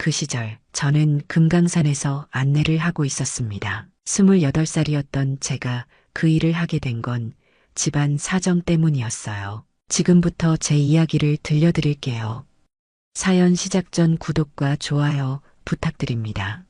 그 시절 저는 금강산에서 안내를 하고 있었습니다. 28살이었던 제가 그 일을 하게 된 건 집안 사정 때문이었어요. 지금부터 제 이야기를 들려드릴게요. 사연 시작 전 구독과 좋아요 부탁드립니다.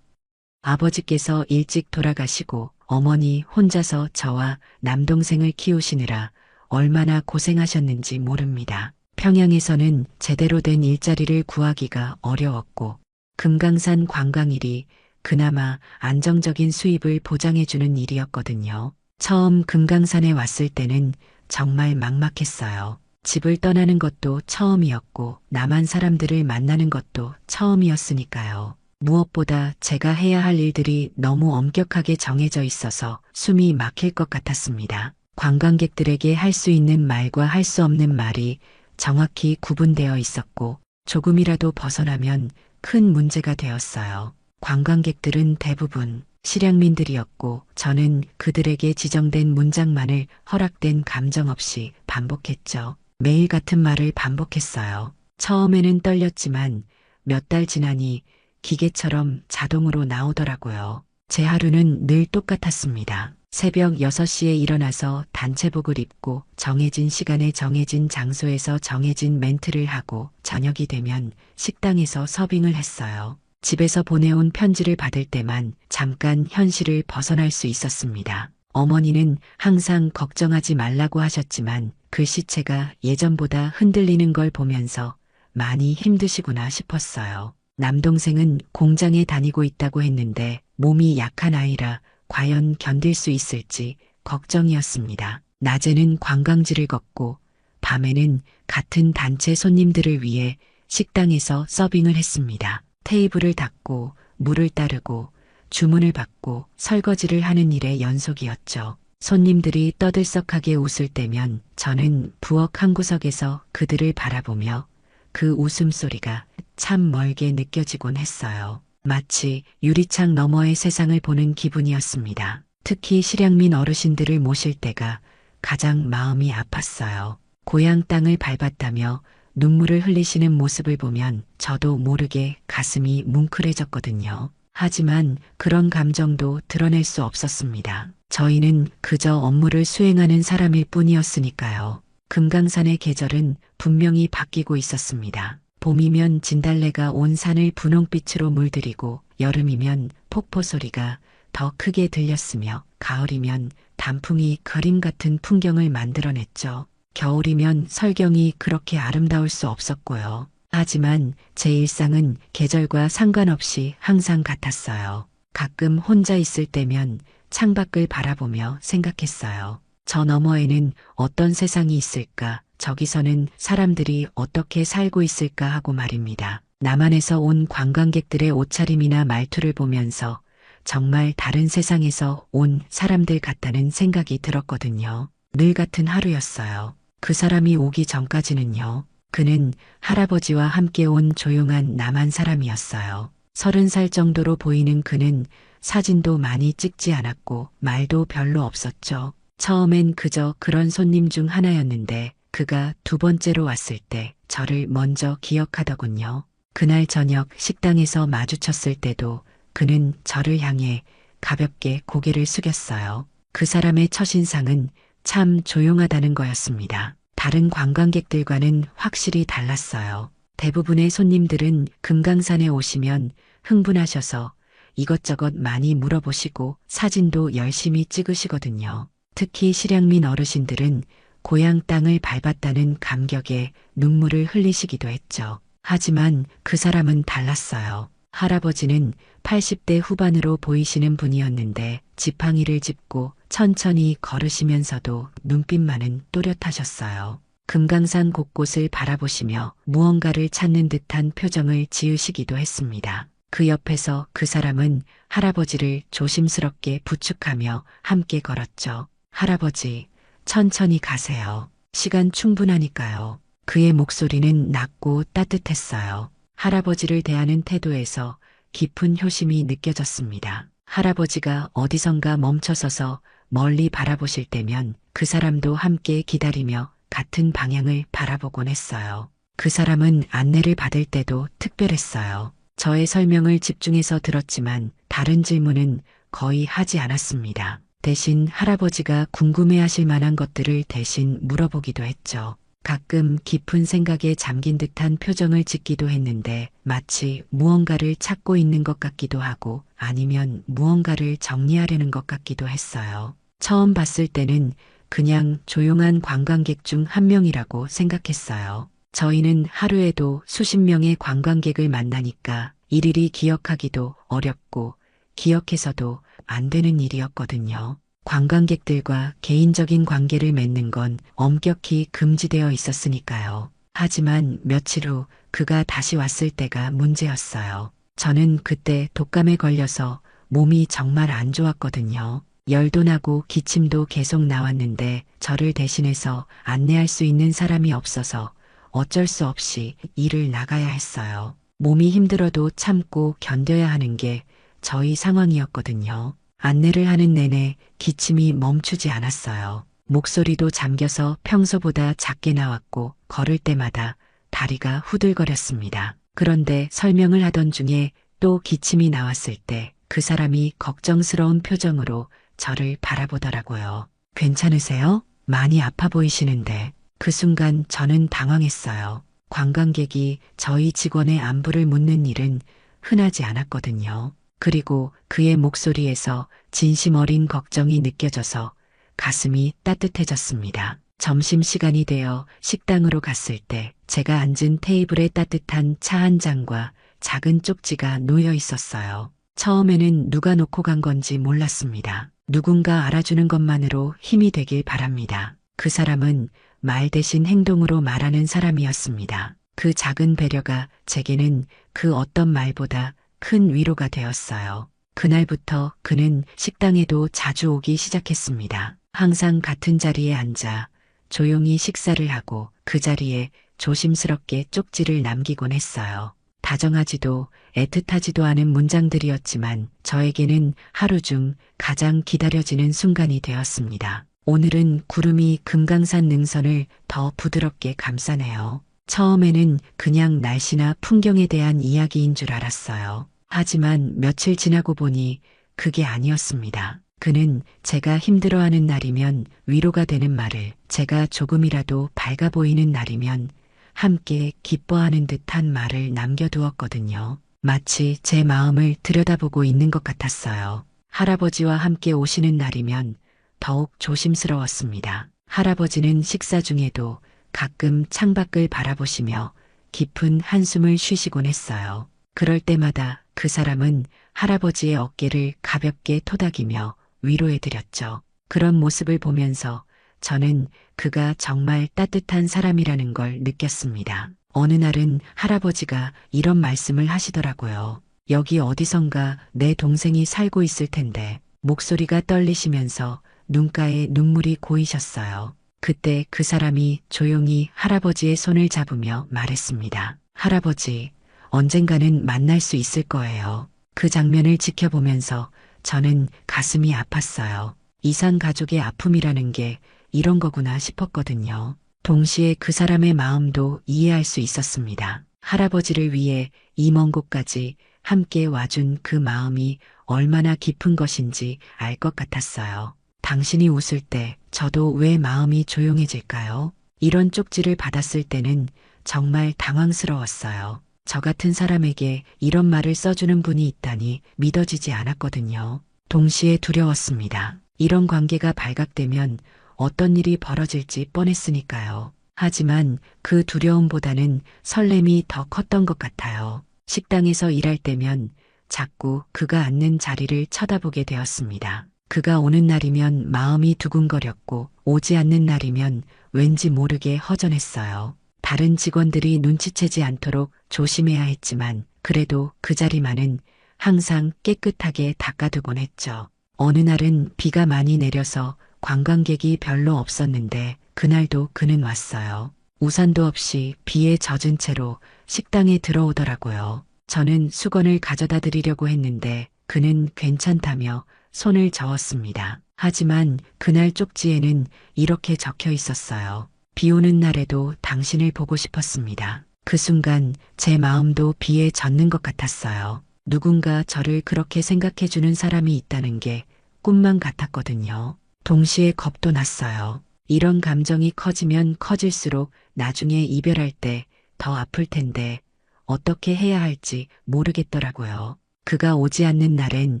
아버지께서 일찍 돌아가시고 어머니 혼자서 저와 남동생을 키우시느라 얼마나 고생하셨는지 모릅니다. 평양에서는 제대로 된 일자리를 구하기가 어려웠고 금강산 관광일이 그나마 안정적인 수입을 보장해주는 일이었거든요. 처음 금강산에 왔을 때는 정말 막막했어요. 집을 떠나는 것도 처음이었고 남한 사람들을 만나는 것도 처음이었으니까요. 무엇보다 제가 해야 할 일들이 너무 엄격하게 정해져 있어서 숨이 막힐 것 같았습니다. 관광객들에게 할 수 있는 말과 할 수 없는 말이 정확히 구분되어 있었고 조금이라도 벗어나면 큰 문제가 되었어요. 관광객들은 대부분 실향민들이었고 저는 그들에게 지정된 문장만을 허락된 감정 없이 반복했죠. 매일 같은 말을 반복했어요. 처음에는 떨렸지만 몇 달 지나니 기계처럼 자동으로 나오더라고요. 제 하루는 늘 똑같았습니다. 새벽 6시에 일어나서 단체복을 입고 정해진 시간에 정해진 장소에서 정해진 멘트를 하고 저녁이 되면 식당에서 서빙을 했어요. 집에서 보내온 편지를 받을 때만 잠깐 현실을 벗어날 수 있었습니다. 어머니는 항상 걱정하지 말라고 하셨지만 글씨체가 예전보다 흔들리는 걸 보면서 많이 힘드시구나 싶었어요. 남동생은 공장에 다니고 있다고 했는데 몸이 약한 아이라 과연 견딜 수 있을지 걱정이었습니다. 낮에는 관광지를 걷고 밤에는 같은 단체 손님들을 위해 식당에서 서빙을 했습니다. 테이블을 닦고 물을 따르고 주문을 받고 설거지를 하는 일의 연속이었죠. 손님들이 떠들썩하게 웃을 때면 저는 부엌 한 구석에서 그들을 바라보며 그 웃음소리가 참 멀게 느껴지곤 했어요. 마치 유리창 너머의 세상을 보는 기분이었습니다. 특히 실향민 어르신들을 모실 때가 가장 마음이 아팠어요. 고향 땅을 밟았다며 눈물을 흘리시는 모습을 보면 저도 모르게 가슴이 뭉클해졌거든요. 하지만 그런 감정도 드러낼 수 없었습니다. 저희는 그저 업무를 수행하는 사람일 뿐이었으니까요. 금강산의 계절은 분명히 바뀌고 있었습니다. 봄이면 진달래가 온 산을 분홍빛으로 물들이고 여름이면 폭포 소리가 더 크게 들렸으며 가을이면 단풍이 그림 같은 풍경을 만들어냈죠. 겨울이면 설경이 그렇게 아름다울 수 없었고요. 하지만 제 일상은 계절과 상관없이 항상 같았어요. 가끔 혼자 있을 때면 창밖을 바라보며 생각했어요. 저 너머에는 어떤 세상이 있을까? 저기서는 사람들이 어떻게 살고 있을까 하고 말입니다. 남한에서 온 관광객들의 옷차림이나 말투를 보면서 정말 다른 세상에서 온 사람들 같다는 생각이 들었거든요. 늘 같은 하루였어요. 그 사람이 오기 전까지는요. 그는 할아버지와 함께 온 조용한 남한 사람이었어요. 30살 정도로 보이는 그는 사진도 많이 찍지 않았고 말도 별로 없었죠. 처음엔 그저 그런 손님 중 하나였는데 그가 두 번째로 왔을 때 저를 먼저 기억하더군요. 그날 저녁 식당에서 마주쳤을 때도 그는 저를 향해 가볍게 고개를 숙였어요. 그 사람의 첫인상은 참 조용하다는 거였습니다. 다른 관광객들과는 확실히 달랐어요. 대부분의 손님들은 금강산에 오시면 흥분하셔서 이것저것 많이 물어보시고 사진도 열심히 찍으시거든요. 특히 실향민 어르신들은 고향 땅을 밟았다는 감격에 눈물을 흘리시기도 했죠. 하지만 그 사람은 달랐어요. 할아버지는 80대 후반으로 보이시는 분이었는데 지팡이를 짚고 천천히 걸으시면서도 눈빛만은 또렷하셨어요. 금강산 곳곳을 바라보시며 무언가를 찾는 듯한 표정을 지으시기도 했습니다. 그 옆에서 그 사람은 할아버지를 조심스럽게 부축하며 함께 걸었죠. 할아버지, 천천히 가세요. 시간 충분하니까요. 그의 목소리는 낮고 따뜻했어요. 할아버지를 대하는 태도에서 깊은 효심이 느껴졌습니다. 할아버지가 어디선가 멈춰서서 멀리 바라보실 때면 그 사람도 함께 기다리며 같은 방향을 바라보곤 했어요. 그 사람은 안내를 받을 때도 특별했어요. 저의 설명을 집중해서 들었지만 다른 질문은 거의 하지 않았습니다. 대신 할아버지가 궁금해하실 만한 것들을 대신 물어보기도 했죠. 가끔 깊은 생각에 잠긴 듯한 표정을 짓기도 했는데 마치 무언가를 찾고 있는 것 같기도 하고 아니면 무언가를 정리하려는 것 같기도 했어요. 처음 봤을 때는 그냥 조용한 관광객 중 한 명이라고 생각했어요. 저희는 하루에도 수십 명의 관광객을 만나니까 일일이 기억하기도 어렵고 기억해서도 안 되는 일이었거든요. 관광객들과 개인적인 관계를 맺는 건 엄격히 금지되어 있었으니까요. 하지만 며칠 후 그가 다시 왔을 때가 문제였어요. 저는 그때 독감에 걸려서 몸이 정말 안 좋았거든요. 열도 나고 기침도 계속 나왔는데 저를 대신해서 안내할 수 있는 사람이 없어서 어쩔 수 없이 일을 나가야 했어요. 몸이 힘들어도 참고 견뎌야 하는 게 저희 상황이었거든요. 안내를 하는 내내 기침이 멈추지 않았어요. 목소리도 잠겨서 평소보다 작게 나왔고 걸을 때마다 다리가 후들거렸습니다. 그런데 설명을 하던 중에 또 기침이 나왔을 때 그 사람이 걱정스러운 표정으로 저를 바라보더라고요. 괜찮으세요? 많이 아파 보이시는데. 그 순간 저는 당황했어요. 관광객이 저희 직원의 안부를 묻는 일은 흔하지 않았거든요. 그리고 그의 목소리에서 진심 어린 걱정이 느껴져서 가슴이 따뜻해졌습니다. 점심시간이 되어 식당으로 갔을 때 제가 앉은 테이블에 따뜻한 차 한 잔과 작은 쪽지가 놓여 있었어요. 처음에는 누가 놓고 간 건지 몰랐습니다. 누군가 알아주는 것만으로 힘이 되길 바랍니다. 그 사람은 말 대신 행동으로 말하는 사람이었습니다. 그 작은 배려가 제게는 그 어떤 말보다 큰 위로가 되었어요. 그날부터 그는 식당에도 자주 오기 시작했습니다. 항상 같은 자리에 앉아 조용히 식사를 하고 그 자리에 조심스럽게 쪽지를 남기곤 했어요. 다정하지도 애틋하지도 않은 문장들이었지만 저에게는 하루 중 가장 기다려지는 순간이 되었습니다. 오늘은 구름이 금강산 능선을 더 부드럽게 감싸네요. 처음에는 그냥 날씨나 풍경에 대한 이야기인 줄 알았어요. 하지만 며칠 지나고 보니 그게 아니었습니다. 그는 제가 힘들어하는 날이면 위로가 되는 말을, 제가 조금이라도 밝아 보이는 날이면 함께 기뻐하는 듯한 말을 남겨두었거든요. 마치 제 마음을 들여다보고 있는 것 같았어요. 할아버지와 함께 오시는 날이면 더욱 조심스러웠습니다. 할아버지는 식사 중에도 가끔 창밖을 바라보시며 깊은 한숨을 쉬시곤 했어요. 그럴 때마다 그 사람은 할아버지의 어깨를 가볍게 토닥이며 위로해드렸죠. 그런 모습을 보면서 저는 그가 정말 따뜻한 사람이라는 걸 느꼈습니다. 어느 날은 할아버지가 이런 말씀을 하시더라고요. 여기 어디선가 내 동생이 살고 있을 텐데. 목소리가 떨리시면서 눈가에 눈물이 고이셨어요. 그때 그 사람이 조용히 할아버지의 손을 잡으며 말했습니다. 할아버지, 언젠가는 만날 수 있을 거예요. 그 장면을 지켜보면서 저는 가슴이 아팠어요. 이산 가족의 아픔이라는 게 이런 거구나 싶었거든요. 동시에 그 사람의 마음도 이해할 수 있었습니다. 할아버지를 위해 이 먼 곳까지 함께 와준 그 마음이 얼마나 깊은 것인지 알 것 같았어요. 당신이 웃을 때 저도 왜 마음이 조용해질까요? 이런 쪽지를 받았을 때는 정말 당황스러웠어요. 저 같은 사람에게 이런 말을 써주는 분이 있다니 믿어지지 않았거든요. 동시에 두려웠습니다. 이런 관계가 발각되면 어떤 일이 벌어질지 뻔했으니까요. 하지만 그 두려움보다는 설렘이 더 컸던 것 같아요. 식당에서 일할 때면 자꾸 그가 앉는 자리를 쳐다보게 되었습니다. 그가 오는 날이면 마음이 두근거렸고 오지 않는 날이면 왠지 모르게 허전했어요. 다른 직원들이 눈치채지 않도록 조심해야 했지만 그래도 그 자리만은 항상 깨끗하게 닦아두곤 했죠. 어느 날은 비가 많이 내려서 관광객이 별로 없었는데 그날도 그는 왔어요. 우산도 없이 비에 젖은 채로 식당에 들어오더라고요. 저는 수건을 가져다 드리려고 했는데 그는 괜찮다며 손을 저었습니다. 하지만 그날 쪽지에는 이렇게 적혀 있었어요. 비 오는 날에도 당신을 보고 싶었습니다. 그 순간 제 마음도 비에 젖는 것 같았어요. 누군가 저를 그렇게 생각해주는 사람이 있다는 게 꿈만 같았거든요. 동시에 겁도 났어요. 이런 감정이 커지면 커질수록 나중에 이별할 때 더 아플 텐데 어떻게 해야 할지 모르겠더라고요. 그가 오지 않는 날엔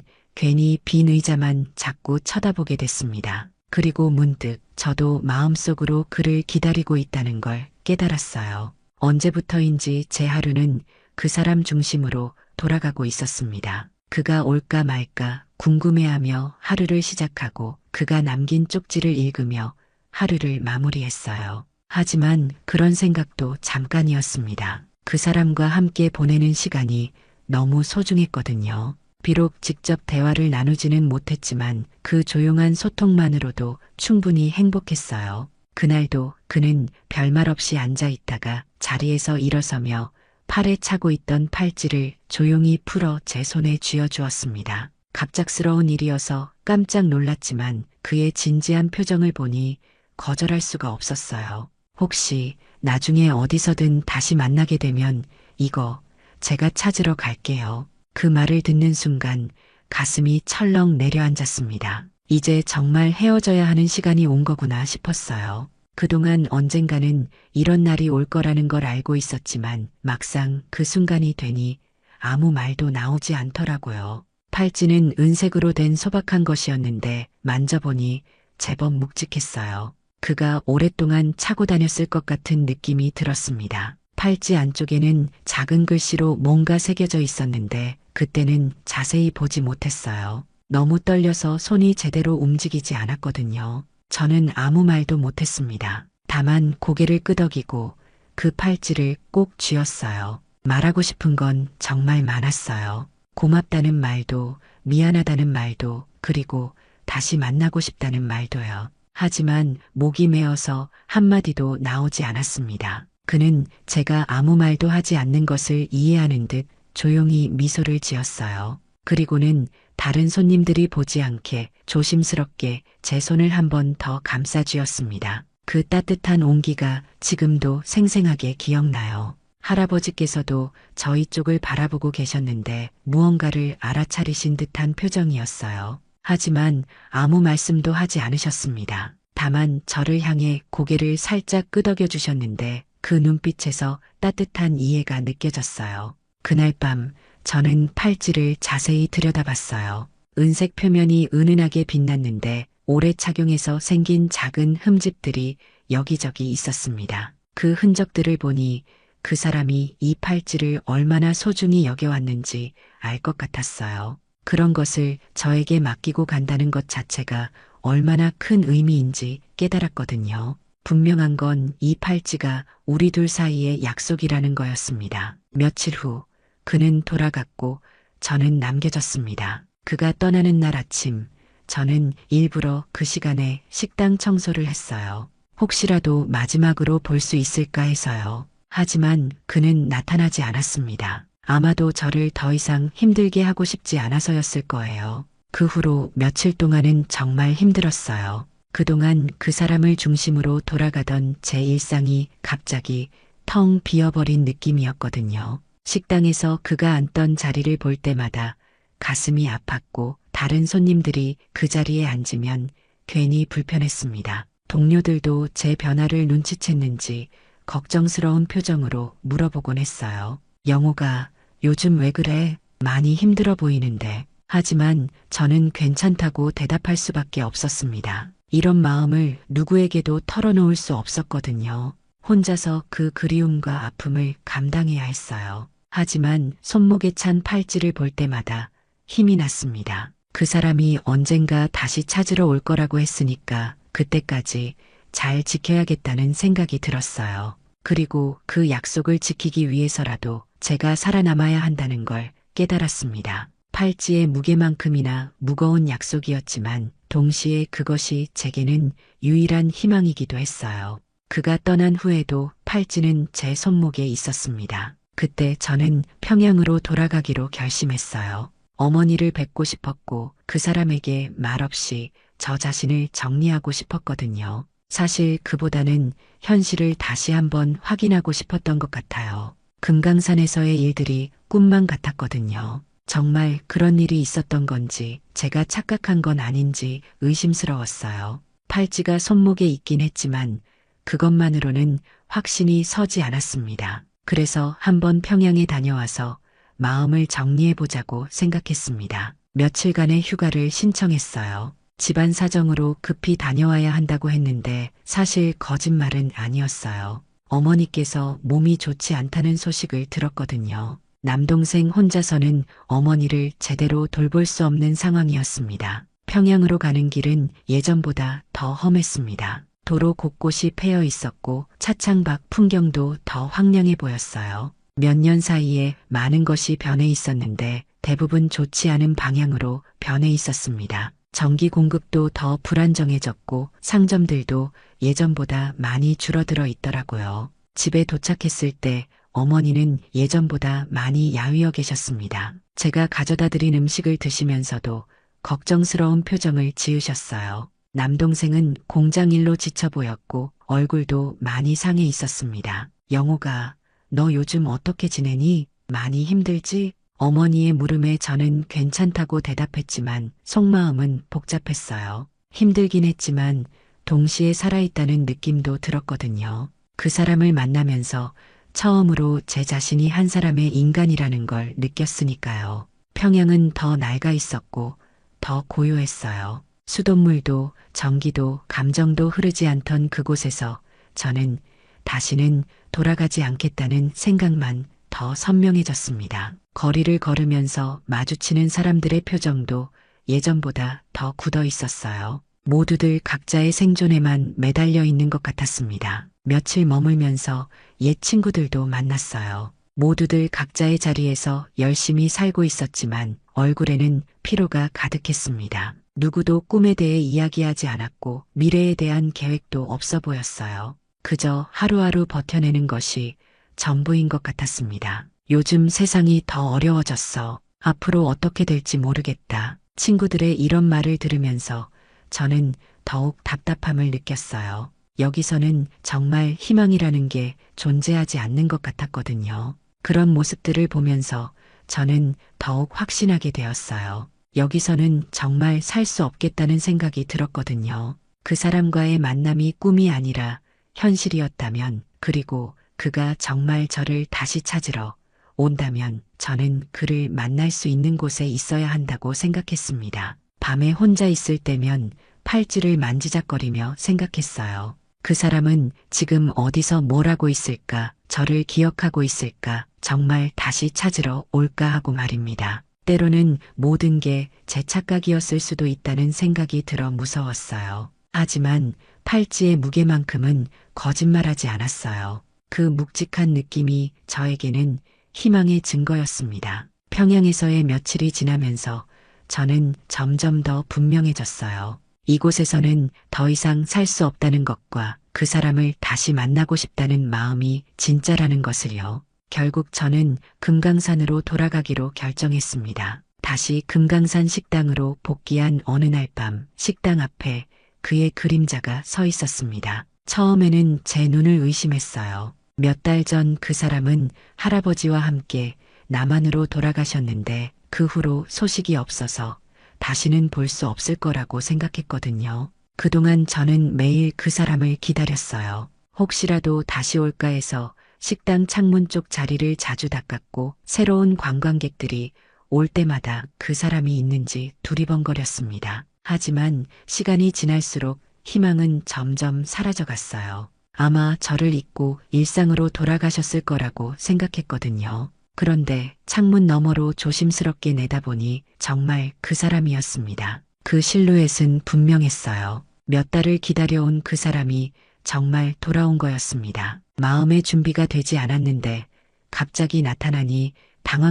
괜히 빈 의자만 자꾸 쳐다보게 됐습니다. 그리고 문득 저도 마음속으로 그를 기다리고 있다는 걸 깨달았어요. 언제부터인지 제 하루는 그 사람 중심으로 돌아가고 있었습니다. 그가 올까 말까 궁금해하며 하루를 시작하고 그가 남긴 쪽지를 읽으며 하루를 마무리했어요. 하지만 그런 생각도 잠깐이었습니다. 그 사람과 함께 보내는 시간이 너무 소중했거든요. 비록 직접 대화를 나누지는 못했지만 그 조용한 소통만으로도 충분히 행복했어요. 그날도 그는 별말 없이 앉아 있다가 자리에서 일어서며 팔에 차고 있던 팔찌를 조용히 풀어 제 손에 쥐어주었습니다. 갑작스러운 일이어서 깜짝 놀랐지만 그의 진지한 표정을 보니 거절할 수가 없었어요. 혹시 나중에 어디서든 다시 만나게 되면 이거 제가 찾으러 갈게요. 그 말을 듣는 순간 가슴이 철렁 내려앉았습니다. 이제 정말 헤어져야 하는 시간이 온 거구나 싶었어요. 그동안 언젠가는 이런 날이 올 거라는 걸 알고 있었지만 막상 그 순간이 되니 아무 말도 나오지 않더라고요. 팔찌는 은색으로 된 소박한 것이었는데 만져보니 제법 묵직했어요. 그가 오랫동안 차고 다녔을 것 같은 느낌이 들었습니다. 팔찌 안쪽에는 작은 글씨로 뭔가 새겨져 있었는데 그때는 자세히 보지 못했어요. 너무 떨려서 손이 제대로 움직이지 않았거든요. 저는 아무 말도 못했습니다. 다만 고개를 끄덕이고 그 팔찌를 꼭 쥐었어요. 말하고 싶은 건 정말 많았어요. 고맙다는 말도, 미안하다는 말도, 그리고 다시 만나고 싶다는 말도요. 하지만 목이 메어서 한마디도 나오지 않았습니다. 그는 제가 아무 말도 하지 않는 것을 이해하는 듯 조용히 미소를 지었어요. 그리고는 다른 손님들이 보지 않게 조심스럽게 제 손을 한 번 더 감싸쥐었습니다. 그 따뜻한 온기가 지금도 생생하게 기억나요. 할아버지께서도 저희 쪽을 바라보고 계셨는데 무언가를 알아차리신 듯한 표정이었어요. 하지만 아무 말씀도 하지 않으셨습니다. 다만 저를 향해 고개를 살짝 끄덕여 주셨는데 그 눈빛에서 따뜻한 이해가 느껴졌어요. 그날 밤 저는 팔찌를 자세히 들여다봤어요. 은색 표면이 은은하게 빛났는데 오래 착용해서 생긴 작은 흠집들이 여기저기 있었습니다. 그 흔적들을 보니 그 사람이 이 팔찌를 얼마나 소중히 여겨왔는지 알 것 같았어요. 그런 것을 저에게 맡기고 간다는 것 자체가 얼마나 큰 의미인지 깨달았거든요. 분명한 건 이 팔찌가 우리 둘 사이의 약속이라는 거였습니다. 며칠 후 그는 돌아갔고 저는 남겨졌습니다. 그가 떠나는 날 아침 저는 일부러 그 시간에 식당 청소를 했어요. 혹시라도 마지막으로 볼 수 있을까 해서요. 하지만 그는 나타나지 않았습니다. 아마도 저를 더 이상 힘들게 하고 싶지 않아서였을 거예요. 그 후로 며칠 동안은 정말 힘들었어요. 그동안 그 사람을 중심으로 돌아가던 제 일상이 갑자기 텅 비어버린 느낌이었거든요. 식당에서 그가 앉던 자리를 볼 때마다 가슴이 아팠고 다른 손님들이 그 자리에 앉으면 괜히 불편했습니다. 동료들도 제 변화를 눈치챘는지 걱정스러운 표정으로 물어보곤 했어요. 영호가 요즘 왜 그래? 많이 힘들어 보이는데. 하지만 저는 괜찮다고 대답할 수밖에 없었습니다. 이런 마음을 누구에게도 털어놓을 수 없었거든요. 혼자서 그 그리움과 아픔을 감당해야 했어요. 하지만 손목에 찬 팔찌를 볼 때마다 힘이 났습니다. 그 사람이 언젠가 다시 찾으러 올 거라고 했으니까 그때까지 잘 지켜야겠다는 생각이 들었어요. 그리고 그 약속을 지키기 위해서라도 제가 살아남아야 한다는 걸 깨달았습니다. 팔찌의 무게만큼이나 무거운 약속이었지만 동시에 그것이 제게는 유일한 희망이기도 했어요. 그가 떠난 후에도 팔찌는 제 손목에 있었습니다. 그때 저는 평양으로 돌아가기로 결심했어요. 어머니를 뵙고 싶었고 그 사람에게 말없이 저 자신을 정리하고 싶었거든요. 사실 그보다는 현실을 다시 한번 확인하고 싶었던 것 같아요. 금강산에서의 일들이 꿈만 같았거든요. 정말 그런 일이 있었던 건지 제가 착각한 건 아닌지 의심스러웠어요. 팔찌가 손목에 있긴 했지만 그것만으로는 확신이 서지 않았습니다. 그래서 한번 평양에 다녀와서 마음을 정리해보자고 생각했습니다. 며칠간의 휴가를 신청했어요. 집안 사정으로 급히 다녀와야 한다고 했는데 사실 거짓말은 아니었어요. 어머니께서 몸이 좋지 않다는 소식을 들었거든요. 남동생 혼자서는 어머니를 제대로 돌볼 수 없는 상황이었습니다. 평양으로 가는 길은 예전보다 더 험했습니다. 도로 곳곳이 패여 있었고 차창 밖 풍경도 더 황량해 보였어요. 몇 년 사이에 많은 것이 변해 있었는데 대부분 좋지 않은 방향으로 변해 있었습니다. 전기 공급도 더 불안정해졌고 상점들도 예전보다 많이 줄어들어 있더라고요. 집에 도착했을 때 어머니는 예전보다 많이 야위어 계셨습니다. 제가 가져다 드린 음식을 드시면서도 걱정스러운 표정을 지으셨어요. 남동생은 공장 일로 지쳐 보였고 얼굴도 많이 상해 있었습니다. 영호가, 너 요즘 어떻게 지내니? 많이 힘들지? 어머니의 물음에 저는 괜찮다고 대답했지만 속마음은 복잡했어요. 힘들긴 했지만 동시에 살아있다는 느낌도 들었거든요. 그 사람을 만나면서 처음으로 제 자신이 한 사람의 인간이라는 걸 느꼈으니까요. 평양은 더 낡아 있었고 더 고요했어요. 수돗물도 전기도 감정도 흐르지 않던 그곳에서 저는 다시는 돌아가지 않겠다는 생각만 더 선명해졌습니다. 거리를 걸으면서 마주치는 사람들의 표정도 예전보다 더 굳어 있었어요. 모두들 각자의 생존에만 매달려 있는 것 같았습니다. 며칠 머물면서 옛 친구들도 만났어요. 모두들 각자의 자리에서 열심히 살고 있었지만 얼굴에는 피로가 가득했습니다. 누구도 꿈에 대해 이야기하지 않았고 미래에 대한 계획도 없어 보였어요. 그저 하루하루 버텨내는 것이 전부인 것 같았습니다. 요즘 세상이 더 어려워졌어. 앞으로 어떻게 될지 모르겠다. 친구들의 이런 말을 들으면서 저는 더욱 답답함을 느꼈어요. 여기서는 정말 희망이라는 게 존재하지 않는 것 같았거든요. 그런 모습들을 보면서 저는 더욱 확신하게 되었어요. 여기서는 정말 살 수 없겠다는 생각이 들었거든요. 그 사람과의 만남이 꿈이 아니라 현실이었다면, 그리고 그가 정말 저를 다시 찾으러 온다면 저는 그를 만날 수 있는 곳에 있어야 한다고 생각했습니다. 밤에 혼자 있을 때면 팔찌를 만지작거리며 생각했어요. 그 사람은 지금 어디서 뭘 하고 있을까? 저를 기억하고 있을까? 정말 다시 찾으러 올까 하고 말입니다. 때로는 모든 게 제 착각이었을 수도 있다는 생각이 들어 무서웠어요. 하지만 팔찌의 무게만큼은 거짓말하지 않았어요. 그 묵직한 느낌이 저에게는 희망의 증거였습니다. 평양에서의 며칠이 지나면서 저는 점점 더 분명해졌어요. 이곳에서는 더 이상 살 수 없다는 것과 그 사람을 다시 만나고 싶다는 마음이 진짜라는 것을요. 결국 저는 금강산으로 돌아가기로 결정했습니다. 다시 금강산 식당으로 복귀한 어느 날 밤 식당 앞에 그의 그림자가 서 있었습니다. 처음에는 제 눈을 의심했어요. 몇 달 전 그 사람은 할아버지와 함께 남한으로 돌아가셨는데 그 후로 소식이 없어서 다시는 볼 수 없을 거라고 생각했거든요. 그동안 저는 매일 그 사람을 기다렸어요. 혹시라도 다시 올까 해서 식당 창문 쪽 자리를 자주 닦았고 새로운 관광객들이 올 때마다 그 사람이 있는지 두리번거렸습니다. 하지만 시간이 지날수록 희망은 점점 사라져갔어요. 아마 저를 잊고 일상으로 돌아가셨을 거라고 생각했거든요. 그런데 창문 너머로 조심스럽게 내다보니 정말 그 사람이었습니다. 그 실루엣은 분명했어요. 몇 달을 기다려온 그 사람이 정말 돌아온 거였습니다. 마음의 준비가 되지 않았는데 갑자기 나타나니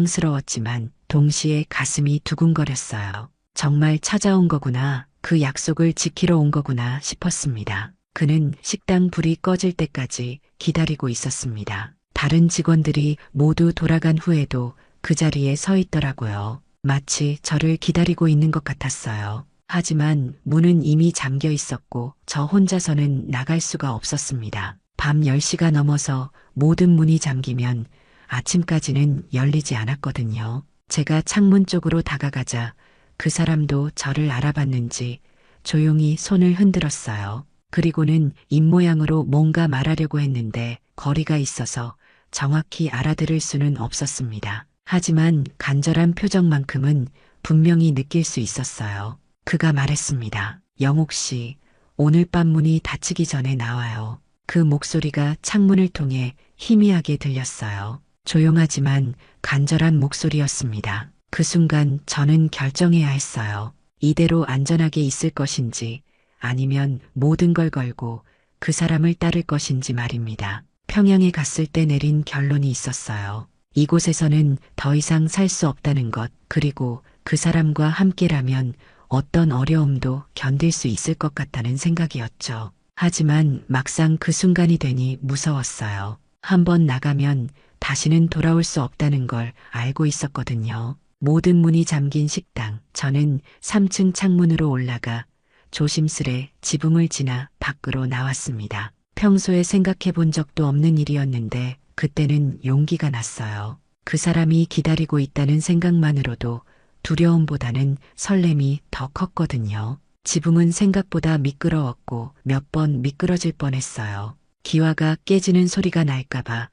당황스러웠지만 동시에 가슴이 두근거렸어요. 정말 찾아온 거구나. 그 약속을 지키러 온 거구나 싶었습니다. 그는 식당 불이 꺼질 때까지 기다리고 있었습니다. 다른 직원들이 모두 돌아간 후에도 그 자리에 서 있더라고요. 마치 저를 기다리고 있는 것 같았어요. 하지만 문은 이미 잠겨 있었고 저 혼자서는 나갈 수가 없었습니다. 밤 10시가 넘어서 모든 문이 잠기면 아침까지는 열리지 않았거든요. 제가 창문 쪽으로 다가가자 그 사람도 저를 알아봤는지 조용히 손을 흔들었어요. 그리고는 입모양으로 뭔가 말하려고 했는데 거리가 있어서 정확히 알아들을 수는 없었습니다. 하지만 간절한 표정만큼은 분명히 느낄 수 있었어요. 그가 말했습니다. 영옥 씨, 오늘 밤 문이 닫히기 전에 나와요. 그 목소리가 창문을 통해 희미하게 들렸어요. 조용하지만 간절한 목소리였습니다. 그 순간 저는 결정해야 했어요. 이대로 안전하게 있을 것인지 아니면 모든 걸 걸고 그 사람을 따를 것인지 말입니다. 평양에 갔을 때 내린 결론이 있었어요. 이곳에서는 더 이상 살 수 없다는 것, 그리고 그 사람과 함께라면 어떤 어려움도 견딜 수 있을 것 같다는 생각이었죠. 하지만 막상 그 순간이 되니 무서웠어요. 한번 나가면 다시는 돌아올 수 없다는 걸 알고 있었거든요. 모든 문이 잠긴 식당. 저는 3층 창문으로 올라가 조심스레 지붕을 지나 밖으로 나왔습니다. 평소에 생각해 본 적도 없는 일이었는데 그때는 용기가 났어요. 그 사람이 기다리고 있다는 생각만으로도 두려움보다는 설렘이 더 컸거든요. 지붕은 생각보다 미끄러웠고 몇 번 미끄러질 뻔했어요. 기와가 깨지는 소리가 날까봐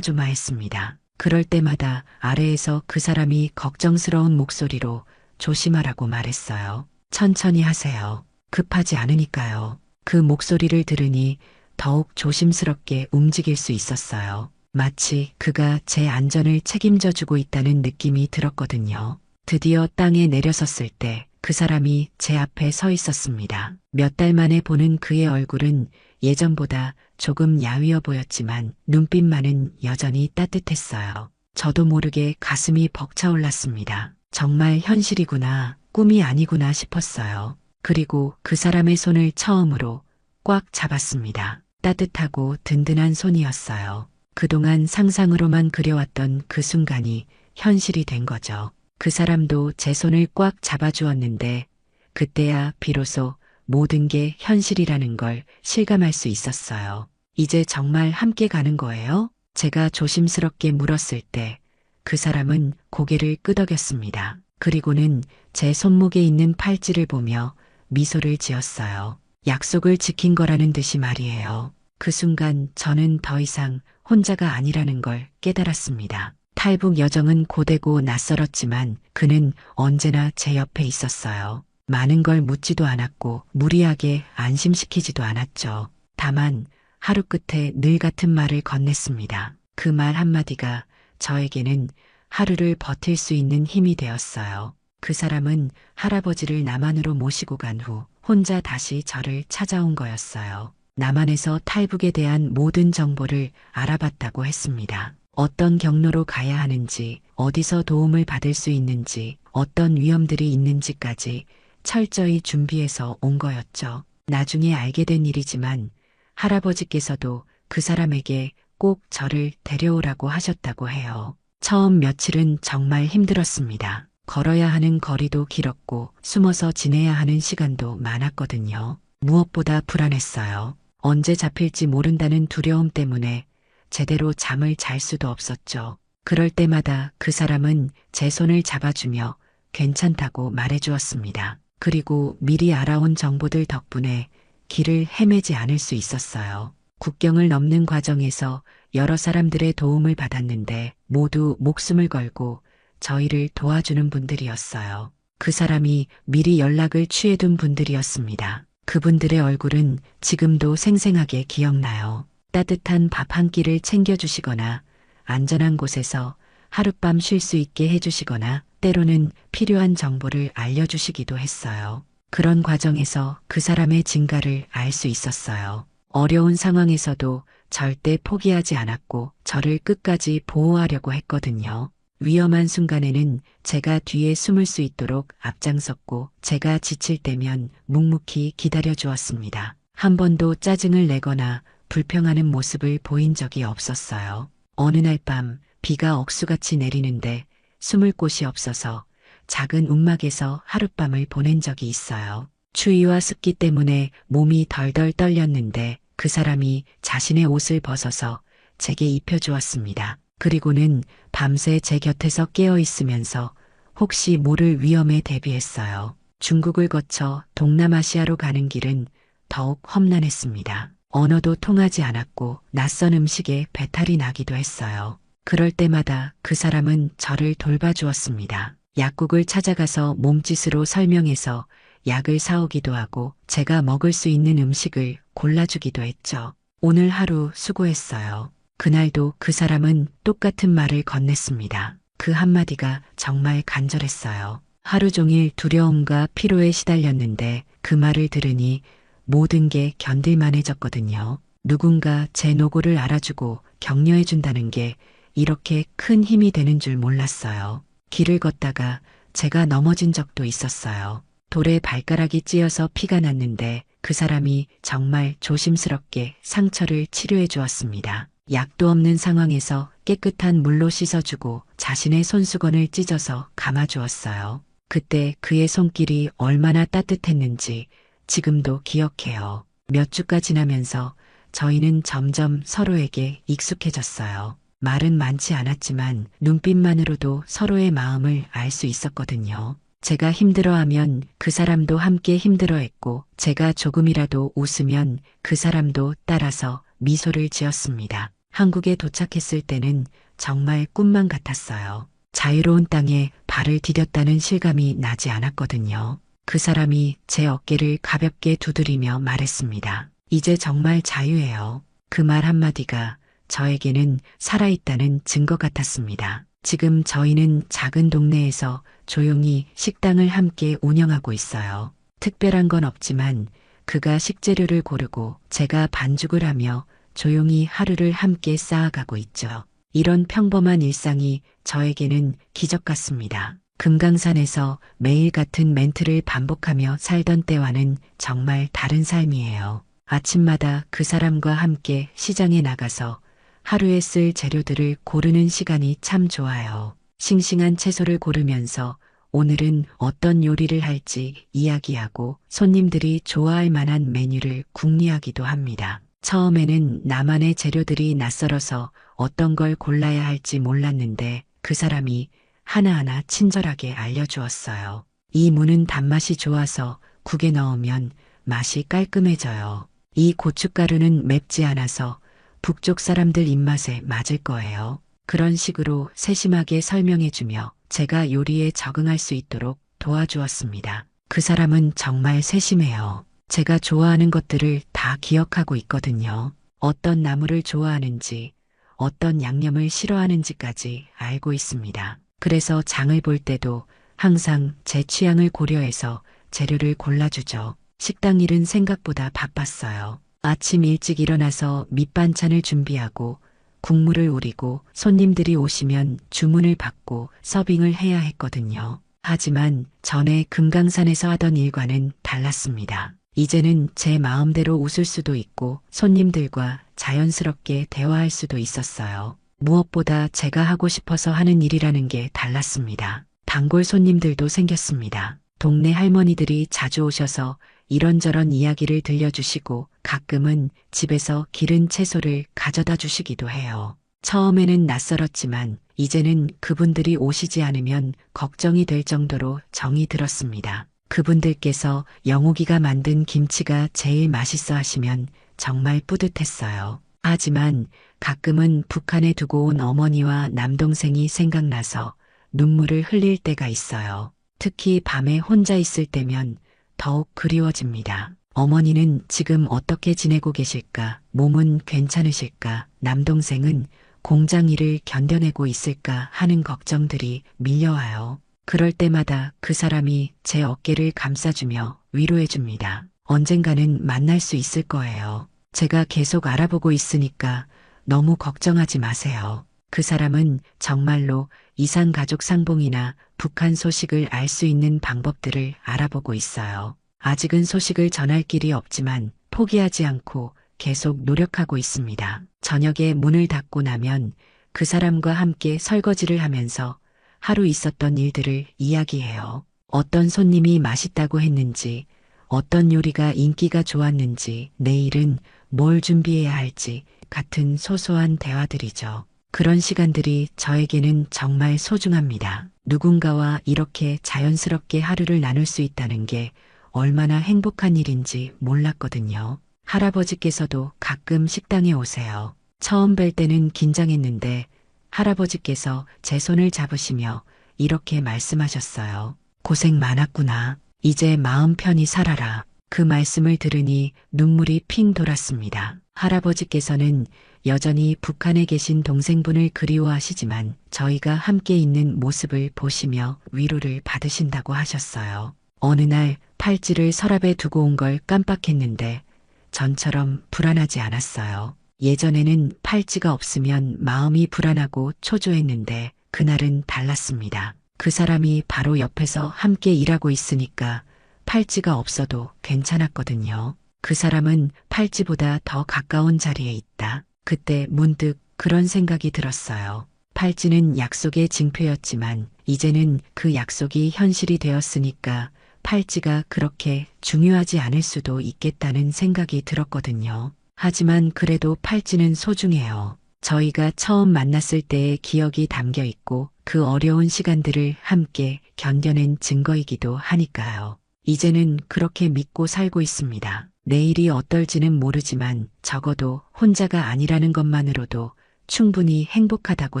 조마조마했습니다. 그럴 때마다 아래에서 그 사람이 걱정스러운 목소리로 조심하라고 말했어요. 천천히 하세요. 급하지 않으니까요. 그 목소리를 들으니 더욱 조심스럽게 움직일 수 있었어요. 마치 그가 제 안전을 책임져 주고 있다는 느낌이 들었거든요. 드디어 땅에 내려섰을 때 그 사람이 제 앞에 서 있었습니다. 몇 달 만에 보는 그의 얼굴은 예전보다 조금 야위어 보였지만 눈빛만은 여전히 따뜻했어요. 저도 모르게 가슴이 벅차올랐습니다. 정말 현실이구나, 꿈이 아니구나 싶었어요. 그리고 그 사람의 손을 처음으로 꽉 잡았습니다. 따뜻하고 든든한 손이었어요. 그동안 상상으로만 그려왔던 그 순간이 현실이 된 거죠. 그 사람도 제 손을 꽉 잡아주었는데 그때야 비로소 모든 게 현실이라는 걸 실감할 수 있었어요. 이제 정말 함께 가는 거예요? 제가 조심스럽게 물었을 때 그 사람은 고개를 끄덕였습니다. 그리고는 제 손목에 있는 팔찌를 보며 미소를 지었어요. 약속을 지킨 거라는 듯이 말이에요. 그 순간 저는 더 이상 혼자가 아니라는 걸 깨달았습니다. 탈북 여정은 고되고 낯설었지만 그는 언제나 제 옆에 있었어요. 많은 걸 묻지도 않았고 무리하게 안심시키지도 않았죠. 다만 하루 끝에 늘 같은 말을 건넸습니다. 그 말 한마디가 저에게는 하루를 버틸 수 있는 힘이 되었어요. 그 사람은 할아버지를 남한으로 모시고 간 후 혼자 다시 저를 찾아온 거였어요. 남한에서 탈북에 대한 모든 정보를 알아봤다고 했습니다. 어떤 경로로 가야 하는지, 어디서 도움을 받을 수 있는지, 어떤 위험들이 있는지까지 철저히 준비해서 온 거였죠. 나중에 알게 된 일이지만 할아버지께서도 그 사람에게 꼭 저를 데려오라고 하셨다고 해요. 처음 며칠은 정말 힘들었습니다. 걸어야 하는 거리도 길었고 숨어서 지내야 하는 시간도 많았거든요. 무엇보다 불안했어요. 언제 잡힐지 모른다는 두려움 때문에 제대로 잠을 잘 수도 없었죠. 그럴 때마다 그 사람은 제 손을 잡아주며 괜찮다고 말해주었습니다. 그리고 미리 알아온 정보들 덕분에 길을 헤매지 않을 수 있었어요. 국경을 넘는 과정에서 여러 사람들의 도움을 받았는데 모두 목숨을 걸고 저희를 도와주는 분들이었어요. 그 사람이 미리 연락을 취해둔 분들이었습니다. 그분들의 얼굴은 지금도 생생하게 기억나요. 따뜻한 밥 한 끼를 챙겨주시거나 안전한 곳에서 하룻밤 쉴 수 있게 해주시거나 때로는 필요한 정보를 알려주시기도 했어요. 그런 과정에서 그 사람의 진가를 알 수 있었어요. 어려운 상황에서도 절대 포기하지 않았고 저를 끝까지 보호하려고 했거든요. 위험한 순간에는 제가 뒤에 숨을 수 있도록 앞장섰고 제가 지칠 때면 묵묵히 기다려 주었습니다. 한 번도 짜증을 내거나 불평하는 모습을 보인 적이 없었어요. 어느 날 밤 비가 억수같이 내리는데 숨을 곳이 없어서 작은 움막에서 하룻밤을 보낸 적이 있어요. 추위와 습기 때문에 몸이 덜덜 떨렸는데 그 사람이 자신의 옷을 벗어서 제게 입혀주었습니다. 그리고는 밤새 제 곁에서 깨어 있으면서 혹시 모를 위험에 대비했어요. 중국을 거쳐 동남아시아로 가는 길은 더욱 험난했습니다. 언어도 통하지 않았고 낯선 음식에 배탈이 나기도 했어요. 그럴 때마다 그 사람은 저를 돌봐주었습니다. 약국을 찾아가서 몸짓으로 설명해서 약을 사오기도 하고 제가 먹을 수 있는 음식을 골라주기도 했죠. 오늘 하루 수고했어요. 그날도 그 사람은 똑같은 말을 건넸습니다. 그 한마디가 정말 간절했어요. 하루 종일 두려움과 피로에 시달렸는데 그 말을 들으니 모든 게 견딜만해졌거든요. 누군가 제 노고를 알아주고 격려해준다는 게 이렇게 큰 힘이 되는 줄 몰랐어요. 길을 걷다가 제가 넘어진 적도 있었어요. 돌에 발가락이 찧어서 피가 났는데 그 사람이 정말 조심스럽게 상처를 치료해 주었습니다. 약도 없는 상황에서 깨끗한 물로 씻어주고 자신의 손수건을 찢어서 감아주었어요. 그때 그의 손길이 얼마나 따뜻했는지 지금도 기억해요. 몇 주가 지나면서 저희는 점점 서로에게 익숙해졌어요. 말은 많지 않았지만 눈빛만으로도 서로의 마음을 알 수 있었거든요. 제가 힘들어하면 그 사람도 함께 힘들어했고 제가 조금이라도 웃으면 그 사람도 따라서 미소를 지었습니다. 한국에 도착했을 때는 정말 꿈만 같았어요. 자유로운 땅에 발을 디뎠다는 실감이 나지 않았거든요. 그 사람이 제 어깨를 가볍게 두드리며 말했습니다. 이제 정말 자유예요. 그 말 한마디가 저에게는 살아있다는 증거 같았습니다. 지금 저희는 작은 동네에서 조용히 식당을 함께 운영하고 있어요. 특별한 건 없지만 그가 식재료를 고르고 제가 반죽을 하며 조용히 하루를 함께 쌓아가고 있죠. 이런 평범한 일상이 저에게는 기적 같습니다. 금강산에서 매일 같은 멘트를 반복하며 살던 때와는 정말 다른 삶이에요. 아침마다 그 사람과 함께 시장에 나가서 하루에 쓸 재료들을 고르는 시간이 참 좋아요. 싱싱한 채소를 고르면서 오늘은 어떤 요리를 할지 이야기하고 손님들이 좋아할 만한 메뉴를 궁리하기도 합니다. 처음에는 나만의 재료들이 낯설어서 어떤 걸 골라야 할지 몰랐는데 그 사람이 하나하나 친절하게 알려주었어요. 이 무는 단맛이 좋아서 국에 넣으면 맛이 깔끔해져요. 이 고춧가루는 맵지 않아서 북쪽 사람들 입맛에 맞을 거예요. 그런 식으로 세심하게 설명해주며 제가 요리에 적응할 수 있도록 도와주었습니다. 그 사람은 정말 세심해요. 제가 좋아하는 것들을 다 기억하고 있거든요. 어떤 나물을 좋아하는지, 어떤 양념을 싫어하는지까지 알고 있습니다. 그래서 장을 볼 때도 항상 제 취향을 고려해서 재료를 골라주죠. 식당 일은 생각보다 바빴어요. 아침 일찍 일어나서 밑반찬을 준비하고 국물을 우리고 손님들이 오시면 주문을 받고 서빙을 해야 했거든요. 하지만 전에 금강산에서 하던 일과는 달랐습니다. 이제는 제 마음대로 웃을 수도 있고 손님들과 자연스럽게 대화할 수도 있었어요. 무엇보다 제가 하고 싶어서 하는 일이라는 게 달랐습니다. 단골 손님들도 생겼습니다. 동네 할머니들이 자주 오셔서 이런저런 이야기를 들려주시고 가끔은 집에서 기른 채소를 가져다 주시기도 해요. 처음에는 낯설었지만 이제는 그분들이 오시지 않으면 걱정이 될 정도로 정이 들었습니다. 그분들께서 영옥이가 만든 김치가 제일 맛있어 하시면 정말 뿌듯했어요. 하지만 가끔은 북한에 두고 온 어머니와 남동생이 생각나서 눈물을 흘릴 때가 있어요. 특히 밤에 혼자 있을 때면 더욱 그리워집니다. 어머니는 지금 어떻게 지내고 계실까? 몸은 괜찮으실까? 남동생은 공장 일을 견뎌내고 있을까 하는 걱정들이 밀려와요. 그럴 때마다 그 사람이 제 어깨를 감싸주며 위로해줍니다. 언젠가는 만날 수 있을 거예요. 제가 계속 알아보고 있으니까 너무 걱정하지 마세요. 그 사람은 정말로 이산가족 상봉이나 북한 소식을 알 수 있는 방법들을 알아보고 있어요. 아직은 소식을 전할 길이 없지만 포기하지 않고 계속 노력하고 있습니다. 저녁에 문을 닫고 나면 그 사람과 함께 설거지를 하면서 하루 있었던 일들을 이야기해요. 어떤 손님이 맛있다고 했는지, 어떤 요리가 인기가 좋았는지, 내일은 뭘 준비해야 할지 같은 소소한 대화들이죠. 그런 시간들이 저에게는 정말 소중합니다. 누군가와 이렇게 자연스럽게 하루를 나눌 수 있다는 게 얼마나 행복한 일인지 몰랐거든요. 할아버지께서도 가끔 식당에 오세요. 처음 뵐 때는 긴장했는데 할아버지께서 제 손을 잡으시며 이렇게 말씀하셨어요. 고생 많았구나. 이제 마음 편히 살아라. 그 말씀을 들으니 눈물이 핑 돌았습니다. 할아버지께서는 여전히 북한에 계신 동생분을 그리워하시지만 저희가 함께 있는 모습을 보시며 위로를 받으신다고 하셨어요. 어느 날 팔찌를 서랍에 두고 온 걸 깜빡했는데 전처럼 불안하지 않았어요. 예전에는 팔찌가 없으면 마음이 불안하고 초조했는데 그날은 달랐습니다. 그 사람이 바로 옆에서 함께 일하고 있으니까 팔찌가 없어도 괜찮았거든요. 그 사람은 팔찌보다 더 가까운 자리에 있다. 그때 문득 그런 생각이 들었어요. 팔찌는 약속의 징표였지만 이제는 그 약속이 현실이 되었으니까 팔찌가 그렇게 중요하지 않을 수도 있겠다는 생각이 들었거든요. 하지만 그래도 팔찌는 소중해요. 저희가 처음 만났을 때의 기억이 담겨 있고 그 어려운 시간들을 함께 견뎌낸 증거이기도 하니까요. 이제는 그렇게 믿고 살고 있습니다. 내일이 어떨지는 모르지만 적어도 혼자가 아니라는 것만으로도 충분히 행복하다고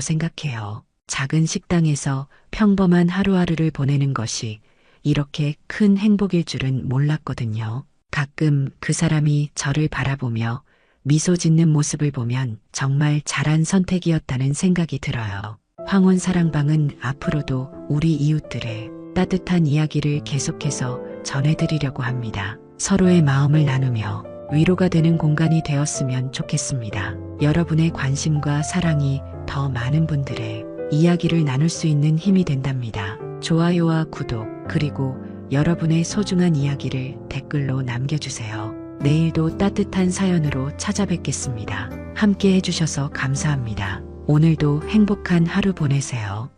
생각해요. 작은 식당에서 평범한 하루하루를 보내는 것이 이렇게 큰 행복일 줄은 몰랐거든요. 가끔 그 사람이 저를 바라보며 미소 짓는 모습을 보면 정말 잘한 선택이었다는 생각이 들어요. 황혼사랑방은 앞으로도 우리 이웃들의 따뜻한 이야기를 계속해서 전해드리려고 합니다. 서로의 마음을 나누며 위로가 되는 공간이 되었으면 좋겠습니다. 여러분의 관심과 사랑이 더 많은 분들의 이야기를 나눌 수 있는 힘이 된답니다. 좋아요와 구독, 그리고 여러분의 소중한 이야기를 댓글로 남겨주세요. 내일도 따뜻한 사연으로 찾아뵙겠습니다. 함께 해주셔서 감사합니다. 오늘도 행복한 하루 보내세요.